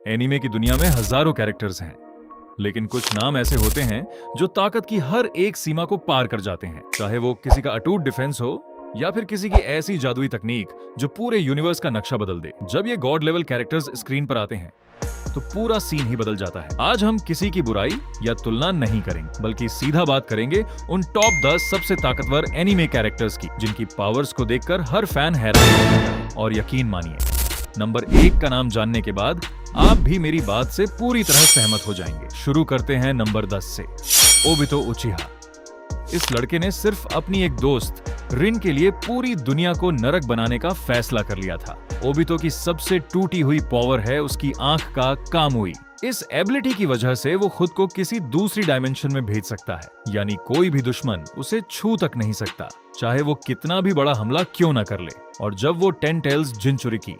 Anime की दुनिया में हजारों कैरेक्टर्स हैं, लेकिन कुछ नाम ऐसे होते हैं जो ताकत की हर एक सीमा को पार कर जाते हैं। चाहे वो किसी का अटूट डिफेंस हो या फिर किसी की ऐसी जादुई तकनीक जो पूरे यूनिवर्स का नक्शा बदल दे। जब ये गॉड लेवल कैरेक्टर्स स्क्रीन पर आते हैं तो पूरा सीन ही बदल जाता है। आज हम किसी की बुराई या तुलना नहीं करेंगे, बल्कि सीधा बात करेंगे उन टॉप 10 सबसे ताकतवर एनीमे कैरेक्टर्स की, जिनकी पावर्स को देखकर हर फैन हैरान हो जाता है। और यकीन मानिए, नंबर 1 का नाम जानने के बाद आप भी मेरी बात से पूरी तरह सहमत हो जाएंगे। शुरू करते हैं नंबर 10 से। ओबितो उचिहा। इस लड़के ने सिर्फ अपनी एक दोस्त रिन के लिए पूरी दुनिया को नरक बनाने का फैसला कर लिया था। ओबितो की सबसे टूटी हुई पावर है उसकी आंख का कामुई। इस एबिलिटी की वजह से वो खुद को किसी दूसरी डायमेंशन में भेज सकता है, यानी कोई भी दुश्मन उसे छू तक नहीं सकता, चाहे वो कितना भी बड़ा हमला क्यों ना कर ले। और जब वो 10 टेल्स जिनचुरिकी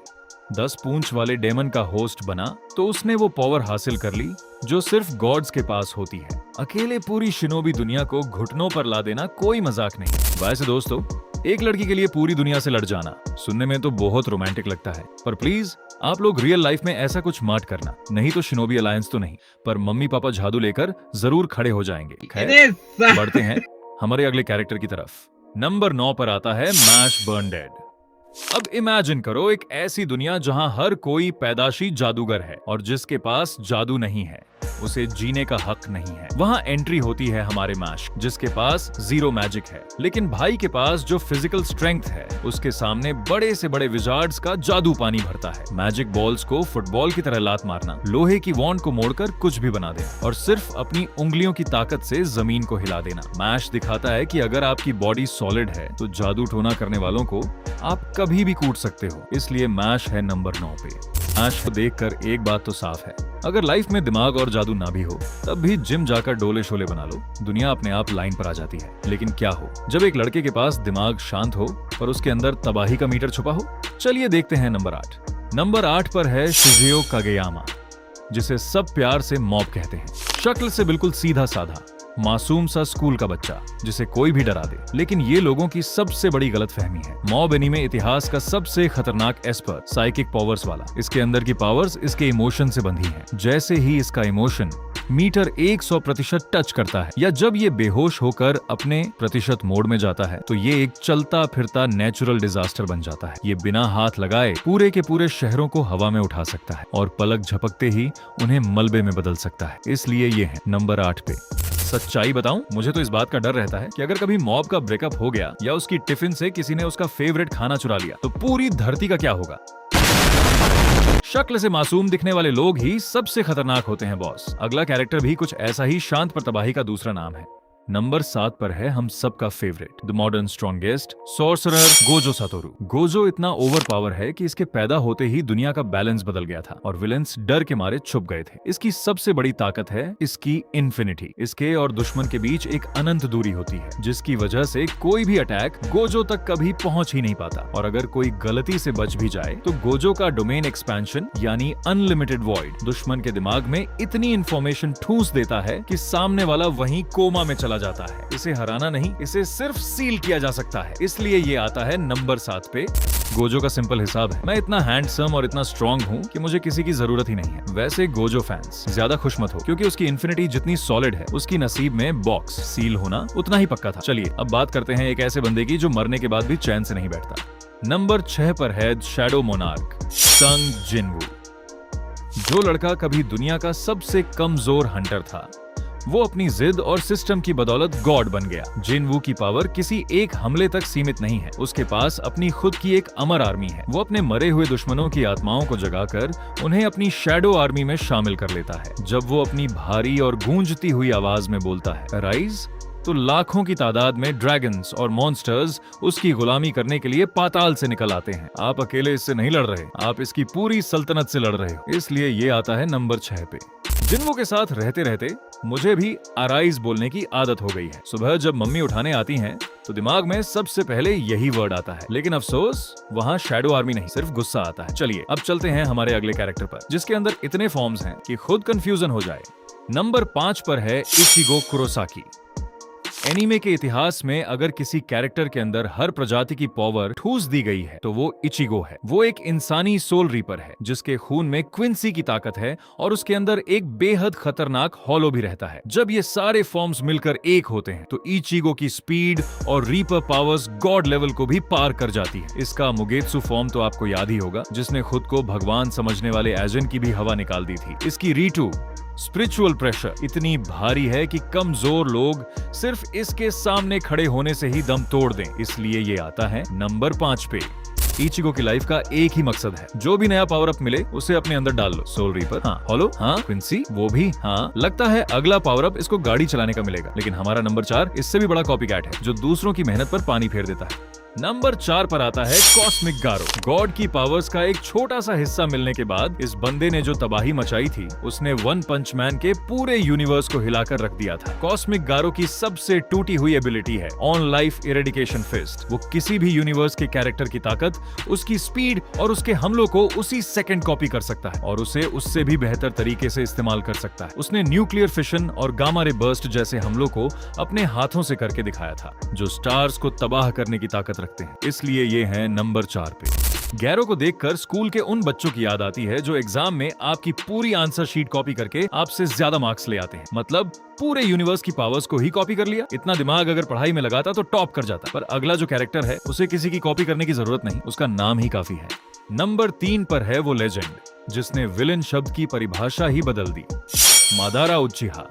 10 पूंछ वाले डेमन का होस्ट बना तो उसने वो पावर हासिल कर ली जो सिर्फ गॉड्स के पास होती है। अकेले पूरी शिनोबी दुनिया को घुटनों पर ला देना कोई मजाक नहीं। वैसे दोस्तों, एक लड़की के लिए पूरी दुनिया से लड़ जाना सुनने में तो बहुत रोमांटिक लगता है, पर प्लीज आप लोग रियल लाइफ में ऐसा कुछ मत करना, नहीं तो शिनोबी अलायंस तो नहीं, पर मम्मी पापा जादू लेकर जरूर खड़े हो जाएंगे। खैर, बढ़ते हैं हमारे अगले कैरेक्टर की तरफ। नंबर 9 पर आता है मैश बर्नडेड। अब इमेजिन करो एक ऐसी दुनिया जहां हर कोई पैदाशी जादूगर है और जिसके पास जादू नहीं है उसे जीने का हक नहीं है। वहां एंट्री होती है हमारे मैश, जिसके पास 0 मैजिक है, लेकिन भाई के पास जो फिजिकल स्ट्रेंथ है उसके सामने बड़े से बड़े विजार्ड्स का जादू पानी भरता है। मैजिक बॉल्स को फुटबॉल की तरह लात मारना, लोहे की वॉन्ड को मोड़कर कुछ भी बना देना और सिर्फ अपनी उंगलियों की ताकत से जमीन को हिला देना। मैश दिखाता है कि अगर आपकी बॉडी सॉलिड है तो जादू टोना करने वालों को आप कभी भी कूट सकते हो। इसलिए मैश है नंबर 9 पे। मैश को देखकर एक बात तो साफ है, अगर लाइफ में दिमाग और जादू ना भी हो तब भी जिम जाकर डोले शोले बना लो, दुनिया अपने आप लाइन पर आ जाती है। लेकिन क्या हो जब एक लड़के के पास दिमाग शांत हो पर उसके अंदर तबाही का मीटर छुपा हो। चलिए देखते हैं नंबर 8। नंबर 8 पर है शिज़ुयो कागेयामा, जिसे सब प्यार से मॉब कहते हैं। शक्ल से बिल्कुल सीधा साधा मासूम सा स्कूल का बच्चा जिसे कोई भी डरा दे, लेकिन ये लोगों की सबसे बड़ी गलतफहमी है। मॉब एनीमे इतिहास का सबसे खतरनाक एस्पर, साइकिक पावर्स वाला। इसके अंदर की पावर्स इसके इमोशन से बंधी हैं। जैसे ही इसका इमोशन मीटर 100% टच करता है या जब ये बेहोश होकर अपने प्रतिशत मोड में जाता है तो ये एक चलता फिरता नेचुरल डिजास्टर बन जाता है। ये बिना हाथ लगाए पूरे के पूरे शहरों को हवा में उठा सकता है और पलक झपकते ही उन्हें मलबे में बदल सकता है। इसलिए ये है नंबर 8 पे। सच्चाई बताऊं, मुझे तो इस बात का डर रहता है कि अगर कभी मॉब का ब्रेकअप हो गया या उसकी टिफिन से किसी ने उसका फेवरेट खाना चुरा लिया तो पूरी धरती का क्या होगा। शक्ल से मासूम दिखने वाले लोग ही सबसे खतरनाक होते हैं बॉस। अगला कैरेक्टर भी कुछ ऐसा ही शांत पर तबाही का दूसरा नाम है। नंबर 7 पर है हम सबका favourite, the modern strongest sorcerer Gojo Satoru. Gojo इतना ओवर पावर है कि इसके पैदा होते ही दुनिया का बैलेंस बदल गया था और विलेंस डर के मारे छुप गए थे। इसकी सबसे बड़ी ताकत है इसकी इन्फिनिटी। इसके और दुश्मन के बीच एक अनंत दूरी होती है, जिसकी वजह से कोई भी अटैक गोजो तक कभी पहुंच ही नहीं पाता। और अगर कोई गलती से बच भी जाए तो गोजो का डोमेन एक्सपेंशन यानी अनलिमिटेड वॉइड दुश्मन के दिमाग में इतनी इंफॉर्मेशन ठूंस देता है कि सामने वाला वहीं कोमा में चला जाता है। इसे हराना नहीं, इसे सिर्फ सील किया जा सकता है। इसलिए ये आता है नंबर 7 पे। गोजो का सिंपल हिसाब है, मैं इतना हैंडसम और इतना स्ट्रॉन्ग हूँ कि मुझे किसी की जरूरत ही नहीं है। वैसे गोजो फैंस ज्यादा खुश मत हो, क्योंकि उसकी इन्फिनिटी जितनी सॉलिड है उसकी नसीब में बॉक्स सील होना उतना ही पक्का था। चलिए अब बात करते हैं एक ऐसे बंदे की जो मरने के बाद भी चैन से नहीं बैठता। नंबर 6 पर है शैडो मोनार्क संग जिनवू। जो लड़का कभी दुनिया का सबसे कमजोर हंटर था वो अपनी जिद और सिस्टम की बदौलत गॉड बन गया। जिनवू की पावर किसी एक हमले तक सीमित नहीं है, उसके पास अपनी खुद की एक अमर आर्मी है। वो अपने मरे हुए दुश्मनों की आत्माओं को जगाकर उन्हें अपनी शैडो आर्मी में शामिल कर लेता है। जब वो अपनी भारी और गूंजती हुई आवाज में बोलता है राइज, तो लाखों की तादाद में ड्रैगन्स और मॉन्स्टर्स उसकी गुलामी करने के लिए पाताल से निकल आते हैं। आप अकेले इससे नहीं लड़ रहे, आप इसकी पूरी सल्तनत से लड़ रहे हो। इसलिए ये आता है नंबर 6 पे। जिनवू के साथ रहते रहते मुझे भी अराइज बोलने की आदत हो गई है। सुबह जब मम्मी उठाने आती हैं तो दिमाग में सबसे पहले यही वर्ड आता है, लेकिन अफसोस वहाँ शैडो आर्मी नहीं, सिर्फ गुस्सा आता है। चलिए अब चलते हैं हमारे अगले कैरेक्टर पर, जिसके अंदर इतने फॉर्म्स हैं कि खुद कंफ्यूजन हो जाए। नंबर 5 पर है इचिगो कुरोसाकी। एनीमे के इतिहास में अगर किसी कैरेक्टर के अंदर हर प्रजाति की पावर ठूस दी गई है तो वो इचिगो है। वो एक इंसानी सोल रीपर है जिसके खून में क्विंसी की ताकत है और उसके अंदर एक बेहद खतरनाक हॉलो भी रहता है। जब ये सारे फॉर्म्स मिलकर एक होते हैं तो इचिगो की स्पीड और रीपर पावर्स गॉड लेवल को भी पार कर जाती है। इसका मुगेत्सु फॉर्म तो आपको याद ही होगा, जिसने खुद को भगवान समझने वाले एजन की भी हवा निकाल दी थी। इसकी रीटू स्पिरिचुअल प्रेशर इतनी भारी है कि कमजोर लोग सिर्फ इसके सामने खड़े होने से ही दम तोड़ दें, इसलिए ये आता है नंबर 5 पे। इचिगो की लाइफ का एक ही मकसद है, जो भी नया पावर अप मिले उसे अपने अंदर डाल लो। सोल रीपर हाँ, हॉलो हाँ, क्विंसी वो भी हाँ। लगता है अगला पावर अप इसको गाड़ी चलाने का मिलेगा, लेकिन हमारा नंबर 4 इससे भी बड़ा कॉपीकैट है जो दूसरों की मेहनत पर पानी फेर देता है। नंबर 4 पर आता है कॉस्मिक गारो। गॉड की पावर्स का एक छोटा सा हिस्सा मिलने के बाद इस बंदे ने जो तबाही मचाई थी, उसने वन पंच मैन के पूरे यूनिवर्स को हिलाकर रख दिया था। कॉस्मिक गारो की सबसे टूटी हुई एबिलिटी है ऑन लाइफ इरेडिकेशन फिस्ट। वो किसी भी यूनिवर्स के कैरेक्टर की ताकत, उसकी स्पीड और उसके हमलों को उसी सेकंड कॉपी कर सकता है और उसे उससे भी बेहतर तरीके से इस्तेमाल कर सकता है। उसने न्यूक्लियर फिशन और गामा रे बर्स्ट जैसे हमलों को अपने हाथों से करके दिखाया था, जो स्टार्स को तबाह करने की ताकत रखते हैं। इसलिए ये है नंबर 4 पे। गैरो को देखकर स्कूल के उन बच्चों की याद आती है जो एग्जाम में आपकी पूरी आंसर शीट कॉपी करके आपसे ज्यादा मार्क्स ले आते हैं। मतलब पूरे यूनिवर्स की पावर्स को ही कॉपी कर लिया। इतना दिमाग अगर पढ़ाई में लगाता तो टॉप कर जाता। पर अगला जो कैरेक्टर है उसे किसी की कॉपी करने की जरूरत नहीं, उसका नाम ही काफी है। नंबर 3 पर है वो लेजेंड जिसने विलेन शब्द की परिभाषा ही बदल दी, मादारा उचिहा।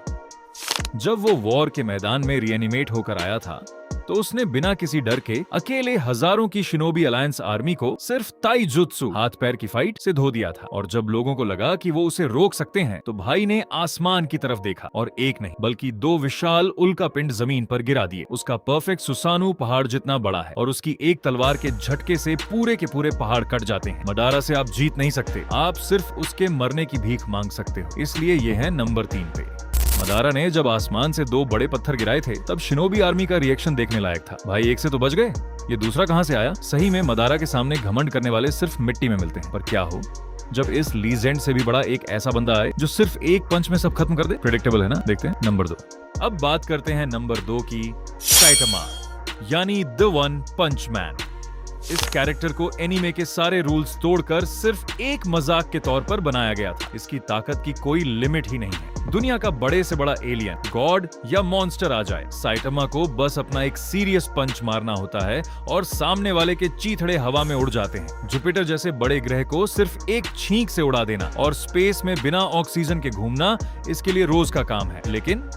जब वो वॉर के मैदान में रिएनिमेट होकर आया था तो उसने बिना किसी डर के अकेले हजारों की शिनोबी अलायंस आर्मी को सिर्फ ताइजुत्सु हाथ पैर की फाइट से धो दिया था। और जब लोगों को लगा कि वो उसे रोक सकते हैं तो भाई ने आसमान की तरफ देखा और एक नहीं बल्कि 2 विशाल उल्का पिंड जमीन पर गिरा दिए। उसका परफेक्ट सुसानु पहाड़ जितना बड़ा है और उसकी एक तलवार के झटके से पूरे के पूरे पहाड़ कट जाते हैं। मदारा से आप जीत नहीं सकते, आप सिर्फ उसके मरने की भीख मांग सकते हो। इसलिए ये है नंबर 3 पे। मदारा ने जब आसमान से 2 बड़े पत्थर गिराए थे तब शिनोबी आर्मी का रिएक्शन देखने लायक था। भाई एक से तो बच गए, ये दूसरा कहां से आया? सही में मदारा के सामने घमंड करने वाले सिर्फ मिट्टी में मिलते हैं। पर क्या हो जब इस लीजेंड से भी बड़ा एक ऐसा बंदा आए जो सिर्फ एक पंच में सब खत्म कर दे। प्रेडिक्टेबल है ना? देखते हैं नंबर 2। अब बात करते हैं नंबर 2 की, साइटामा यानी द वन पंच मैन। इस कैरेक्टर को एनीमे के सारे रूल्स तोड़कर सिर्फ एक मजाक के तौर पर बनाया गया था। इसकी ताकत की कोई लिमिट ही नहीं है। दुनिया का बड़े से बड़ा एलियन, गॉड या मॉन्स्टर आ जाए, साइटामा को बस अपना एक सीरियस पंच मारना होता है और सामने वाले के चीथड़े हवा में उड़ जाते हैं। जुपिटर जैसे बड़े ग्रह को सिर्फ एक छींक से उड़ा देना और स्पेस में बिना ऑक्सीजन के घूमना इसके लिए रोज का काम है। लेकिन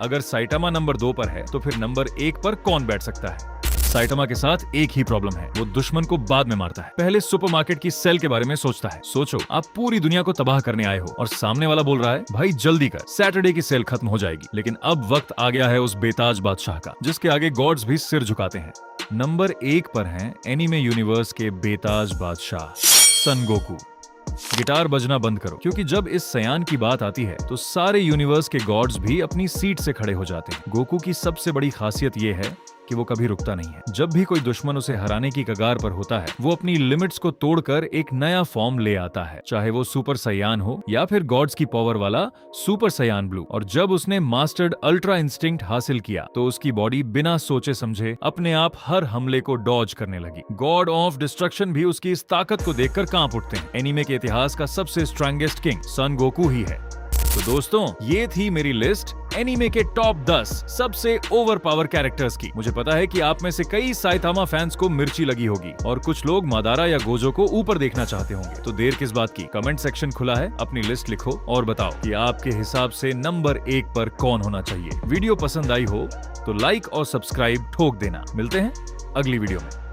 अगर साइटामा नंबर 2 पर है तो फिर नंबर 1 पर कौन बैठ सकता है? साइटामा के साथ एक ही प्रॉब्लम है, वो दुश्मन को बाद में मारता है, पहले सुपरमार्केट की सेल के बारे में सोचता है। सोचो आप पूरी दुनिया को तबाह करने आए हो और सामने वाला बोल रहा है भाई जल्दी कर, सैटरडे की सेल खत्म हो जाएगी। लेकिन अब वक्त आ गया है उस बेताज बादशाह का जिसके आगे गॉड्स भी सिर झुकाते हैं। नंबर 1 पर हैं एनीमे यूनिवर्स के बेताज बादशाह सन गोकू। गिटार बजना बंद करो, क्योंकि जब इस सयान की बात आती है तो सारे यूनिवर्स के गॉड्स भी अपनी सीट से खड़े हो जाते हैं। गोकू की सबसे बड़ी खासियत ये है कि वो कभी रुकता नहीं है। जब भी कोई दुश्मन उसे हराने की कगार पर होता है वो अपनी लिमिट्स को तोड़कर एक नया फॉर्म ले आता है, चाहे वो सुपर सयान हो या फिर गॉड्स की पावर वाला सुपर सयान ब्लू। और जब उसने मास्टर्ड अल्ट्रा इंस्टिंक्ट हासिल किया तो उसकी बॉडी बिना सोचे समझे अपने आप हर हमले को डॉज करने लगी। गॉड ऑफ डिस्ट्रक्शन भी उसकी इस ताकत को देखकर कांप उठते हैं। एनीमे के इतिहास का सबसे स्ट्रांगेस्ट किंग सन गोकू ही है। तो दोस्तों ये थी मेरी लिस्ट एनीमे के टॉप 10 सबसे ओवर पावर कैरेक्टर्स की। मुझे पता है कि आप में से कई साइटामा फैंस को मिर्ची लगी होगी और कुछ लोग मादारा या गोजो को ऊपर देखना चाहते होंगे। तो देर किस बात की, कमेंट सेक्शन खुला है, अपनी लिस्ट लिखो और बताओ कि आपके हिसाब से नंबर 1 पर कौन होना चाहिए। वीडियो पसंद आई हो तो लाइक और सब्सक्राइब ठोक देना। मिलते हैं अगली वीडियो में।